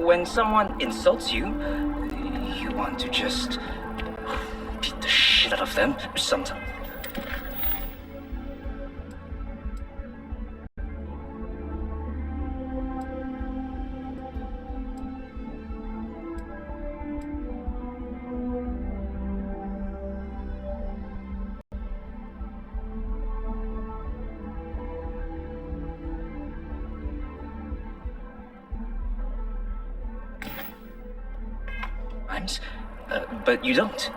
when someone insults you, you want to just beat the shit out of them sometimes. But you don't.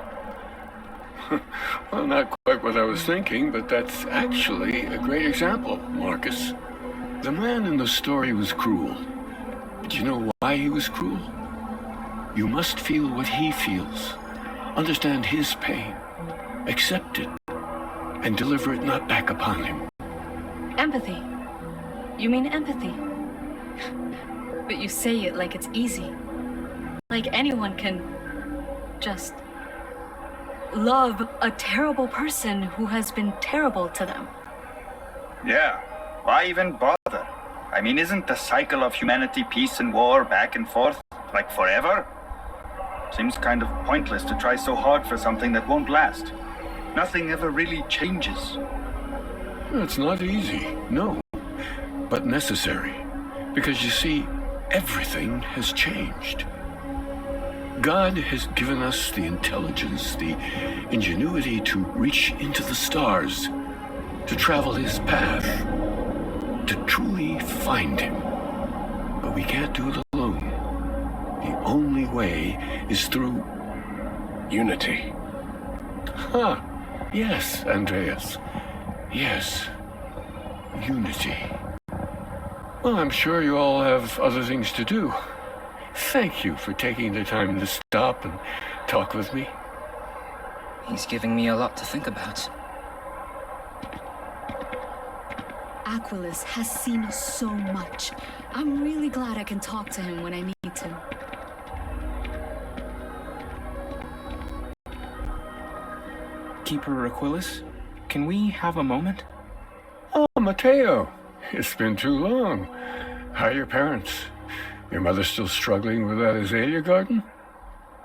Well, not quite what I was thinking, but that's actually a great example, Marcus. The man in the story was cruel. But you know why he was cruel? You must feel what he feels, understand his pain, accept it, and deliver it not back upon him. Empathy. You mean empathy? But you say it like it's easy. Like anyone can just love a terrible person who has been terrible to them. Yeah, why even bother? I mean, isn't the cycle of humanity peace and war back and forth, like forever? Seems kind of pointless to try so hard for something that won't last. Nothing ever really changes. It's not easy, no, but necessary. Because you see, everything has changed. God has given us the intelligence, the ingenuity to reach into the stars, to travel his path, to truly find him. But we can't do it alone. The only way is through unity. Yes, Andreas. Yes, unity. Well, I'm sure you all have other things to do. Thank you for taking the time to stop and talk with me. He's giving me a lot to think about. Aquilus has seen so much. I'm really glad I can talk to him when I need to. Keeper Aquilus, can we have a moment? Oh, Matteo. It's been too long. How are your parents? Your mother still struggling with that azalea garden?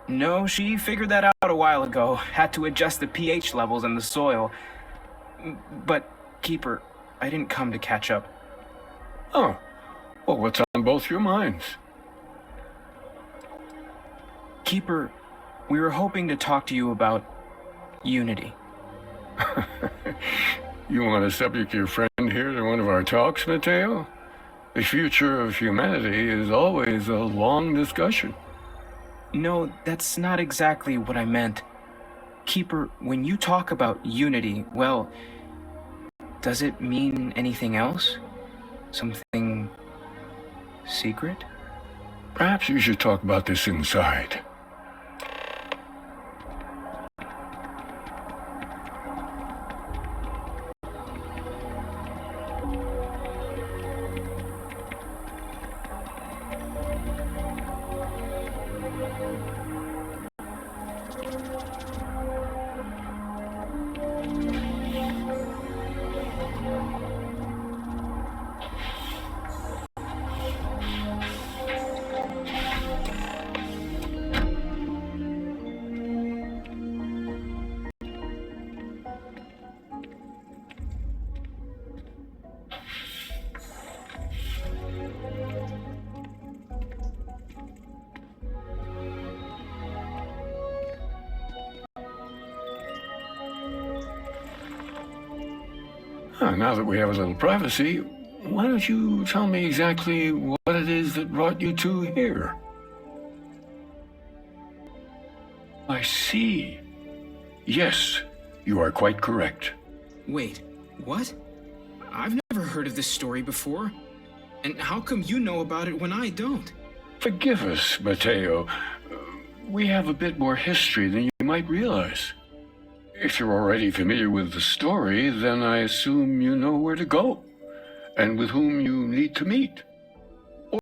No, she figured that out a while ago. Had to adjust the pH levels in the soil. But, Keeper, I didn't come to catch up. Oh, well, what's on both your minds? Keeper, we were hoping to talk to you about unity. You want to subject your friend here to one of our talks, Matteo? The future of humanity is always a long discussion. No, that's not exactly what I meant. Keeper, when you talk about unity, well, does it mean anything else? Something secret? Perhaps you should talk about this inside. Now that we have a little privacy, why don't you tell me exactly what it is that brought you two here? I see. Yes, you are quite correct. Wait, what? I've never heard of this story before. And how come you know about it when I don't? Forgive us, Matteo. We have a bit more history than you might realize. If you're already familiar with the story, then I assume you know where to go and with whom you need to meet.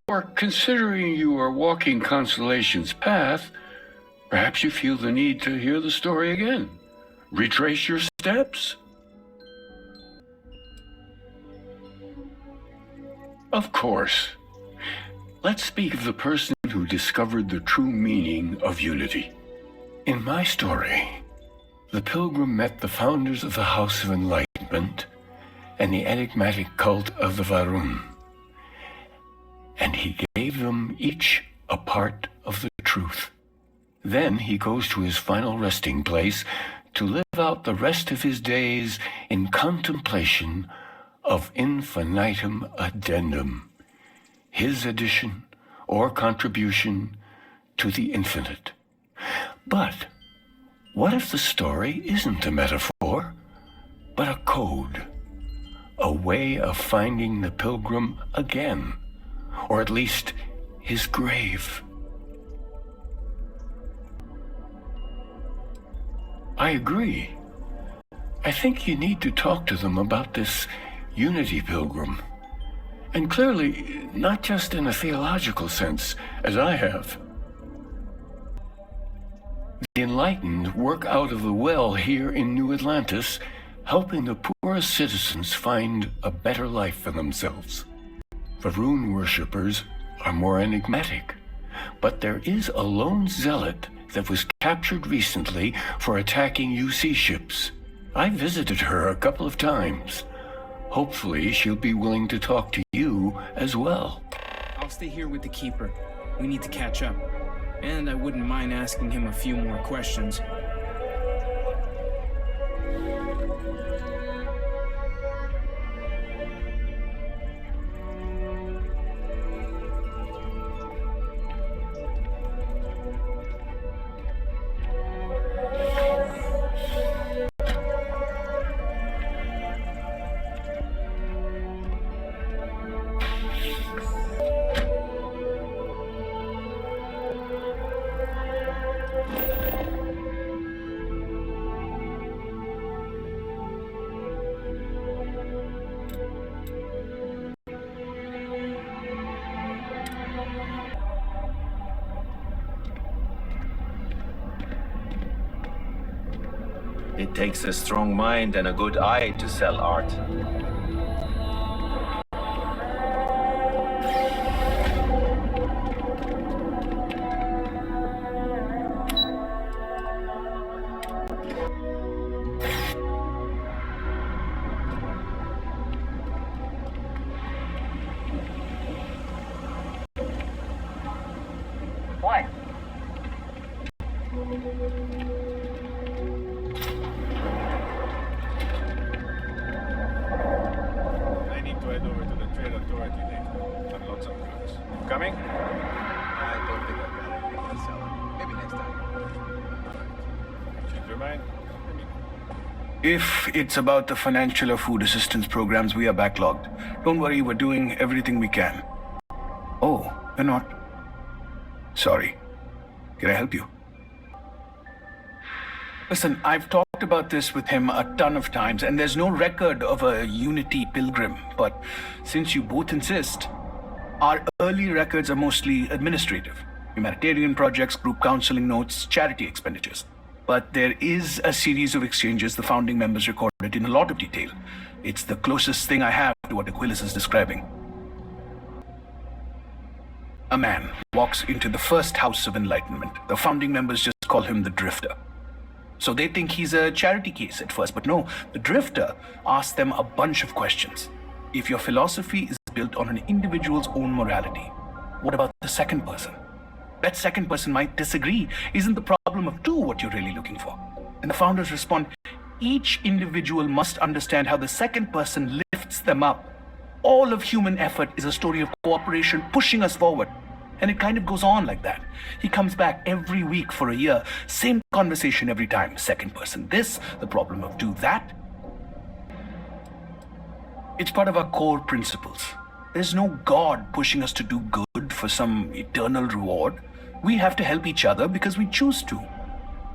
Or considering you are walking Constellation's path, perhaps you feel the need to hear the story again. Retrace your steps. Of course. Let's speak of the person who discovered the true meaning of unity. In my story, the Pilgrim met the founders of the House of Enlightenment and the enigmatic cult of the Varun, and he gave them each a part of the truth. Then he goes to his final resting place to live out the rest of his days in contemplation of infinitum addendum, his addition or contribution to the infinite. But what if the story isn't a metaphor, but a code, a way of finding the Pilgrim again, or at least his grave? I agree. I think you need to talk to them about this unity, Pilgrim. And clearly, not just in a theological sense, as I have. The enlightened work out of the well here in New Atlantis, helping the poorest citizens find a better life for themselves. Varun worshippers are more enigmatic, but there is a lone zealot that was captured recently for attacking UC ships. I visited her a couple of times. Hopefully, she'll be willing to talk to you as well. I'll stay here with the Keeper. We need to catch up. And I wouldn't mind asking him a few more questions. It takes a strong mind and a good eye to sell art. Why? I need to head over to the trade authority later. Unload some goods. Coming? I don't think I've got anything to sell. Maybe next time. Change your mind? If it's about the financial or food assistance programs, we are backlogged. Don't worry, we're doing everything we can. Oh, you're not? Sorry. Can I help you? Listen, I've talked about this with him a ton of times, and there's no record of a Unity Pilgrim. But since you both insist, our early records are mostly administrative. Humanitarian projects, group counseling notes, charity expenditures. But there is a series of exchanges the founding members recorded in a lot of detail. It's the closest thing I have to what Aquilas is describing. A man walks into the first House of Enlightenment. The founding members just call him the Drifter. So they think he's a charity case at first, but no, the Drifter asks them a bunch of questions. If your philosophy is built on an individual's own morality, what about the second person? That second person might disagree. Isn't the problem of two what you're really looking for? And the founders respond, each individual must understand how the second person lifts them up. All of human effort is a story of cooperation pushing us forward. And it kind of goes on like that. He comes back every week for a year. Same conversation every time. Second person this, the problem of do that. It's part of our core principles. There's no God pushing us to do good for some eternal reward. We have to help each other because we choose to.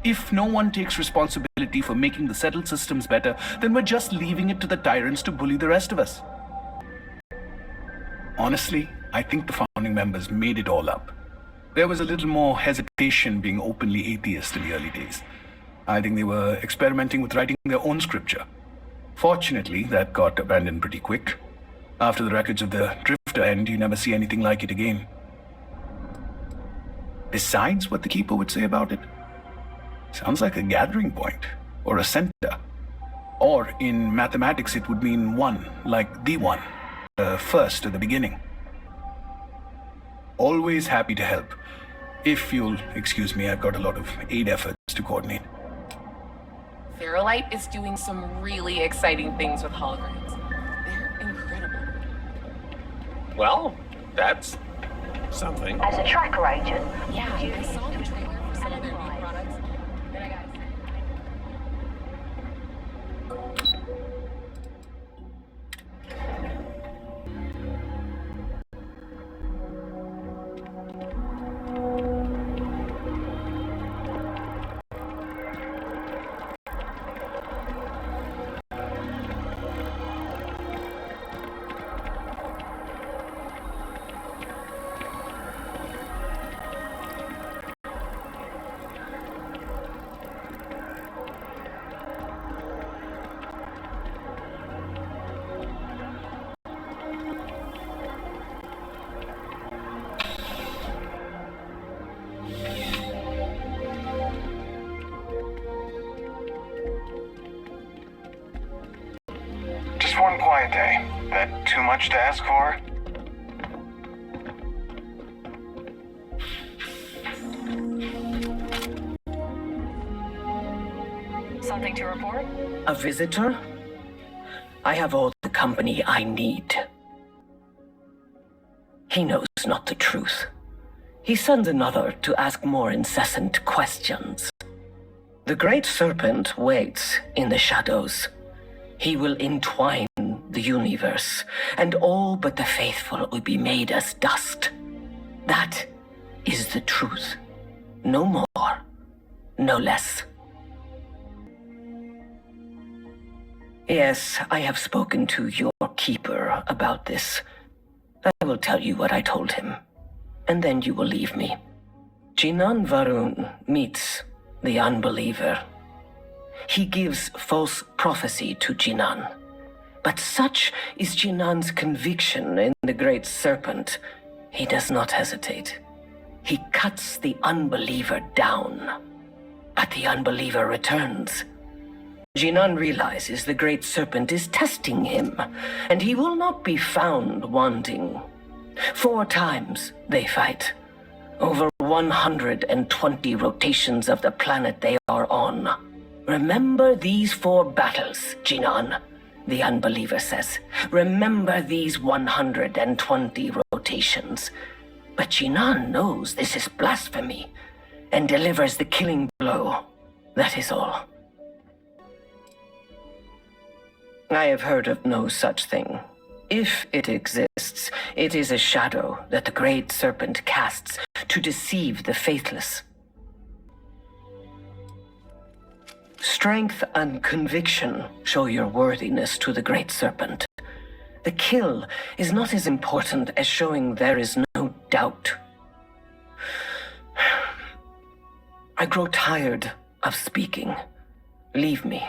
If no one takes responsibility for making the settled systems better, then we're just leaving it to the tyrants to bully the rest of us. Honestly, I think the founding members made it all up. There was a little more hesitation being openly atheist in the early days. I think they were experimenting with writing their own scripture. Fortunately, that got abandoned pretty quick. After the records of the Drifter end, you never see anything like it again. besides what the Keeper would say about it? Sounds like a gathering point, or a center. Or in mathematics, it would mean one, like the one, the first or the beginning. Always happy to help. If you'll excuse me, I've got a lot of aid efforts to coordinate. Ferrolite is doing some really exciting things with holograms. They're incredible. Well, that's something. As a tracker agent, Yeah, I saw the trailer for some of their new products. Then I got Just one quiet day. That too much to ask for? something to report? A visitor? I have all the company I need. He knows not the truth. He sends another to ask more incessant questions. The great serpent waits in the shadows. He will entwine the universe, and all but the faithful will be made as dust. That is the truth. No more, no less. Yes, I have spoken to your keeper about this. I will tell you what I told him, and then you will leave me. Jinan Varun meets the unbeliever. He gives false prophecy to Jinan. But such is Jinan's conviction in the great serpent, he does not hesitate. He cuts the unbeliever down. But the unbeliever returns. Jinan realizes the great serpent is testing him, and he will not be found wanting. 4 times they fight. Over 120 rotations of the planet they are on. Remember these 4 battles, Jinan, the unbeliever says. Remember these 120 rotations. But Jinan knows this is blasphemy and delivers the killing blow. That is all. I have heard of no such thing. If it exists, it is a shadow that the great serpent casts to deceive the faithless. Strength and conviction show your worthiness to the great serpent. The kill is not as important as showing there is no doubt. I grow tired of speaking. Leave me.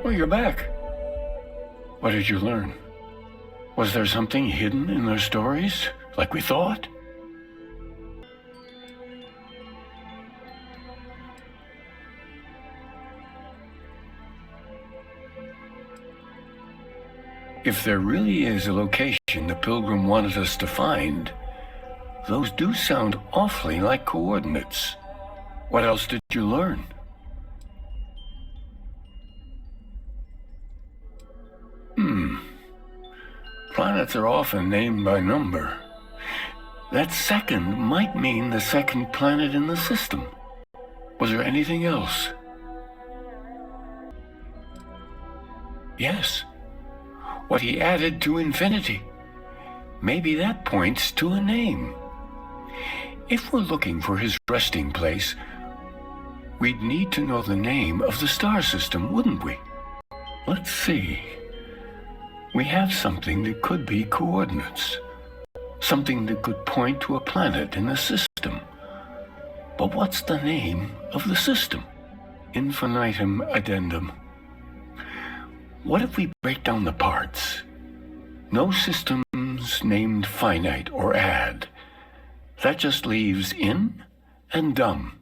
Well, you're back. What did you learn? Was there something hidden in their stories, like we thought? If there really is a location the Pilgrim wanted us to find, those do sound awfully like coordinates. What else did you learn? Planets are often named by number. That second might mean the second planet in the system. Was there anything else? Yes. What he added to infinity. Maybe that points to a name. If we're looking for his resting place, we'd need to know the name of the star system, wouldn't we? Let's see. We have something that could be coordinates. Something that could point to a planet in the system. But what's the name of the system? Infinitum addendum. What if we break down the parts? No systems named finite or add. That just leaves in and dumb.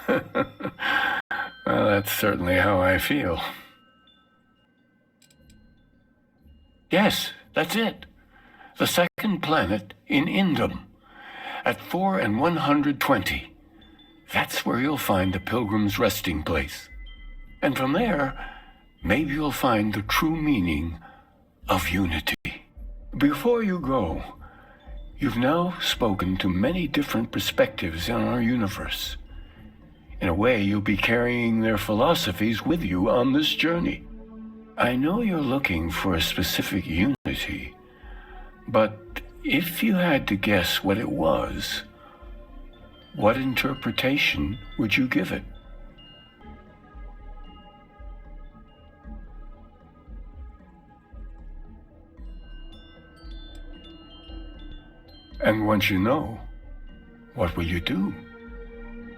Well, that's certainly how I feel. Yes, that's it. The second planet in Indum, at 4 and 120. That's where you'll find the Pilgrim's resting place. And from there, maybe you'll find the true meaning of unity. Before you go, you've now spoken to many different perspectives in our universe. In a way, you'll be carrying their philosophies with you on this journey. I know you're looking for a specific unity, but if you had to guess what it was, what interpretation would you give it? And once you know, what will you do?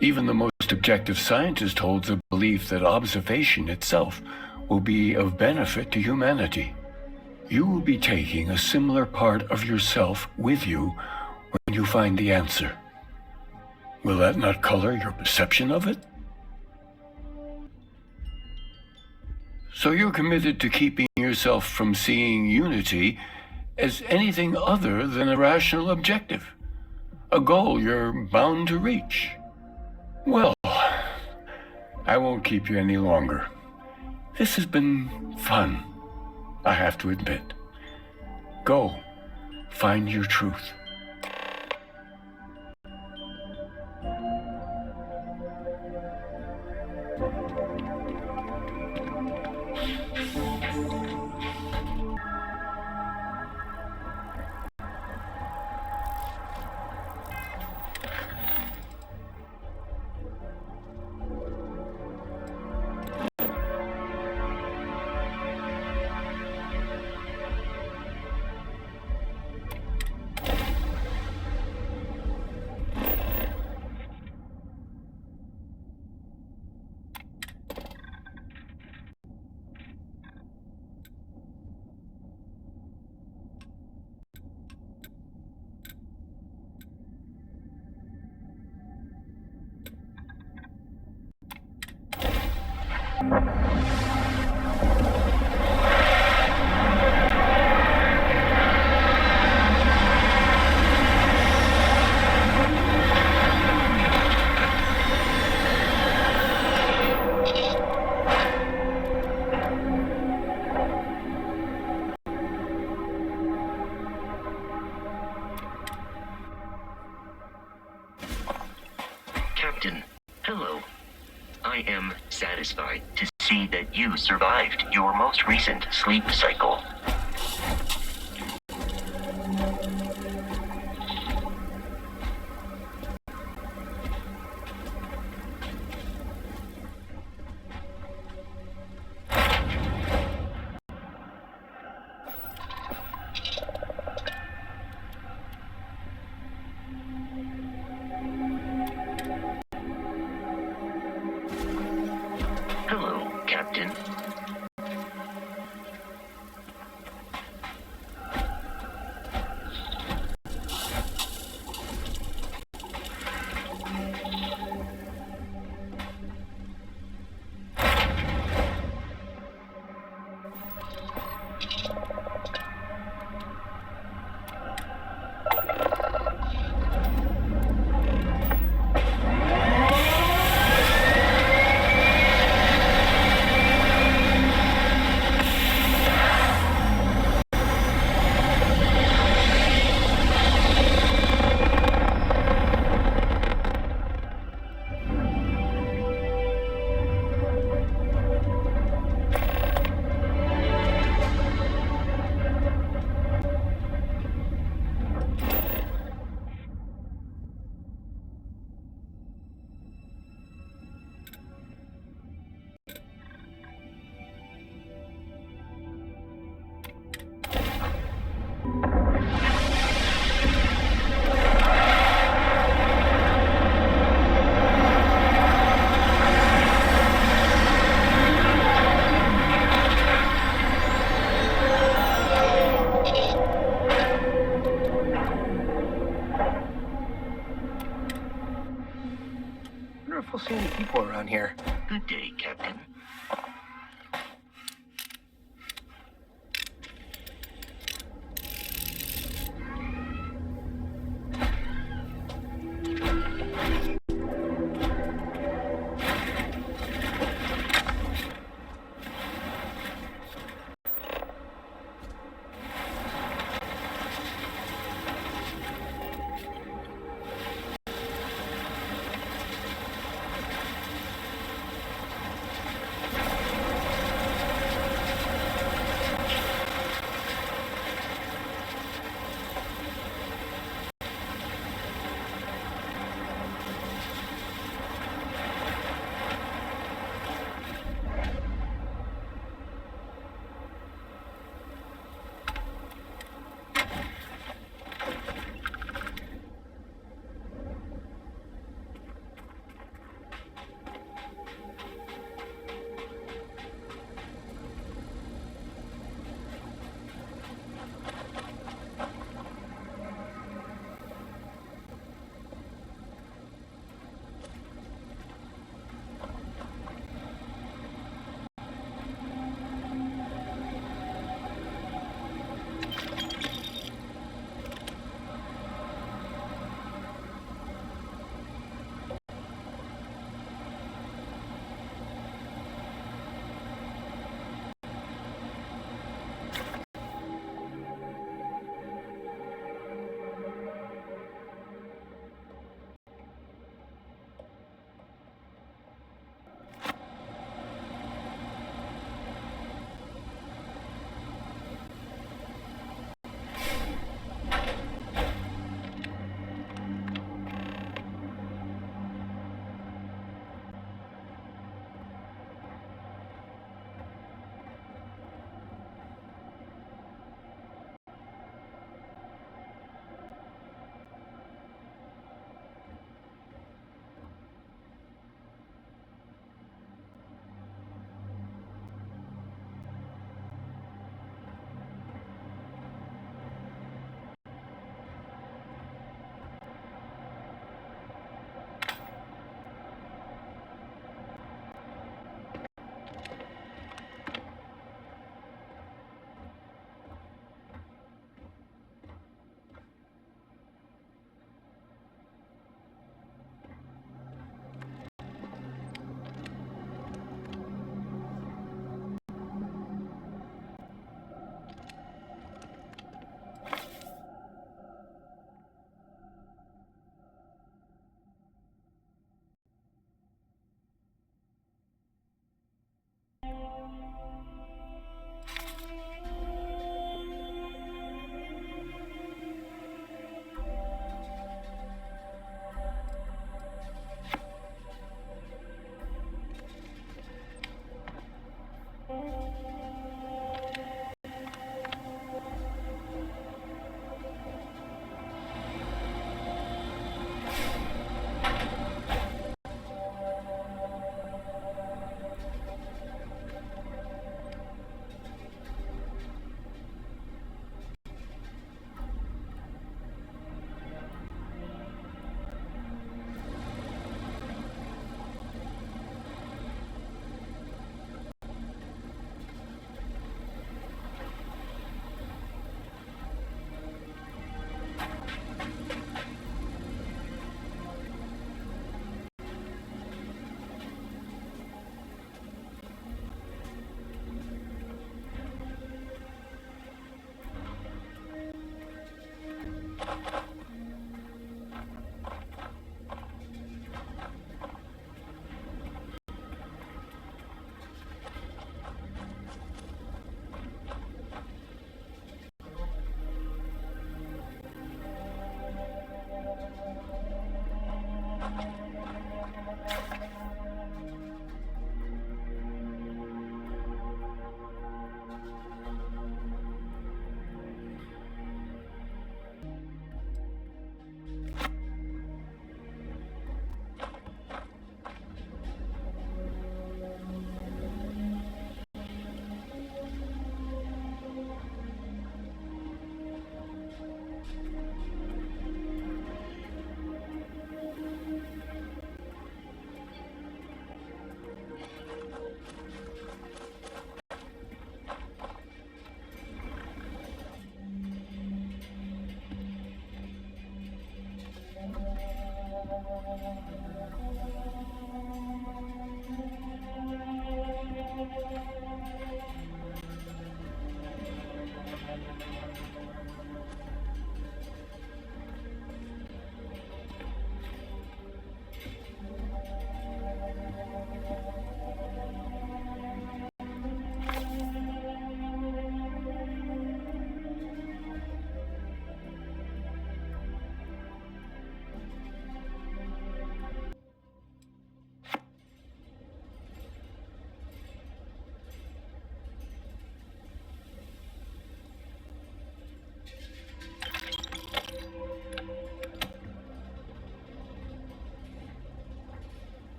Even the most objective scientist holds the belief that observation itself will be of benefit to humanity. You will be taking a similar part of yourself with you when you find the answer. Will that not color your perception of it? So you're committed to keeping yourself from seeing unity as anything other than a rational objective, a goal you're bound to reach. Well, I won't keep you any longer. This has been fun, I have to admit. Go, find your truth. Captain, hello. I am satisfied to see that you survived your most recent sleep cycle. Hello, Captain. here. Good day, Captain.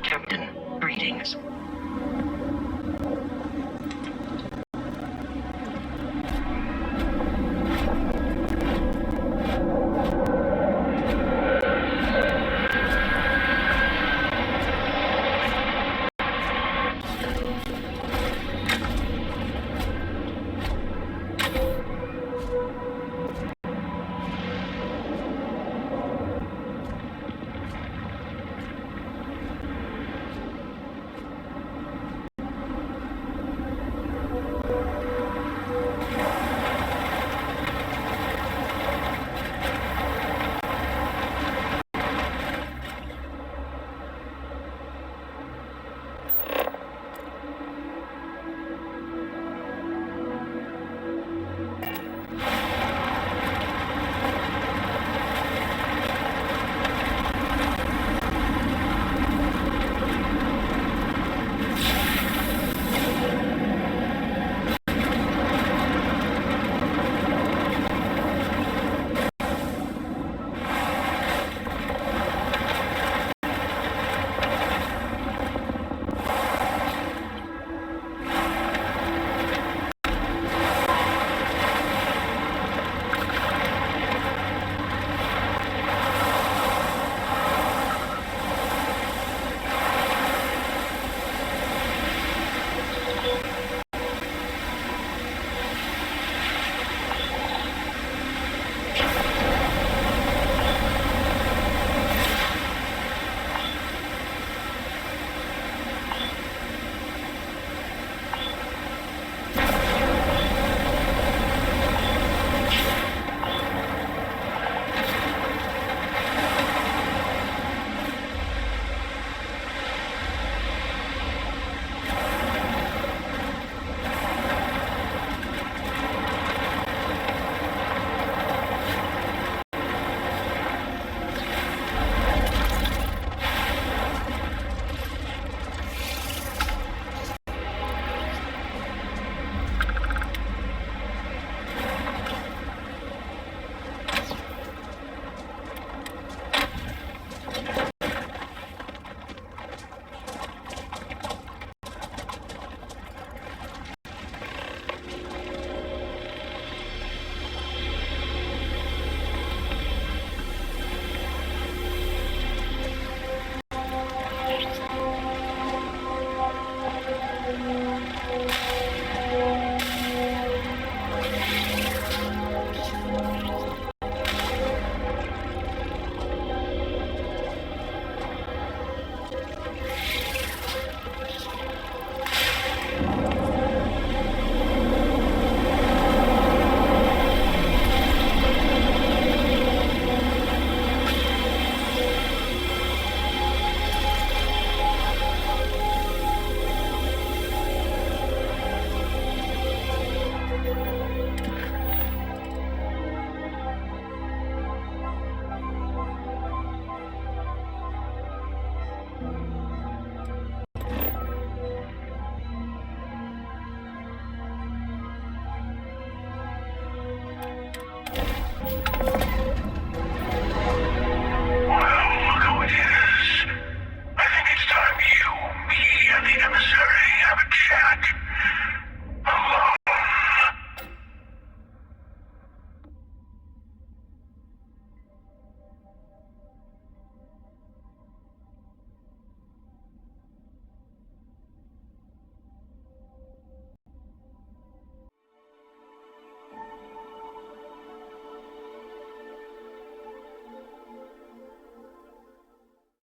Captain, greetings.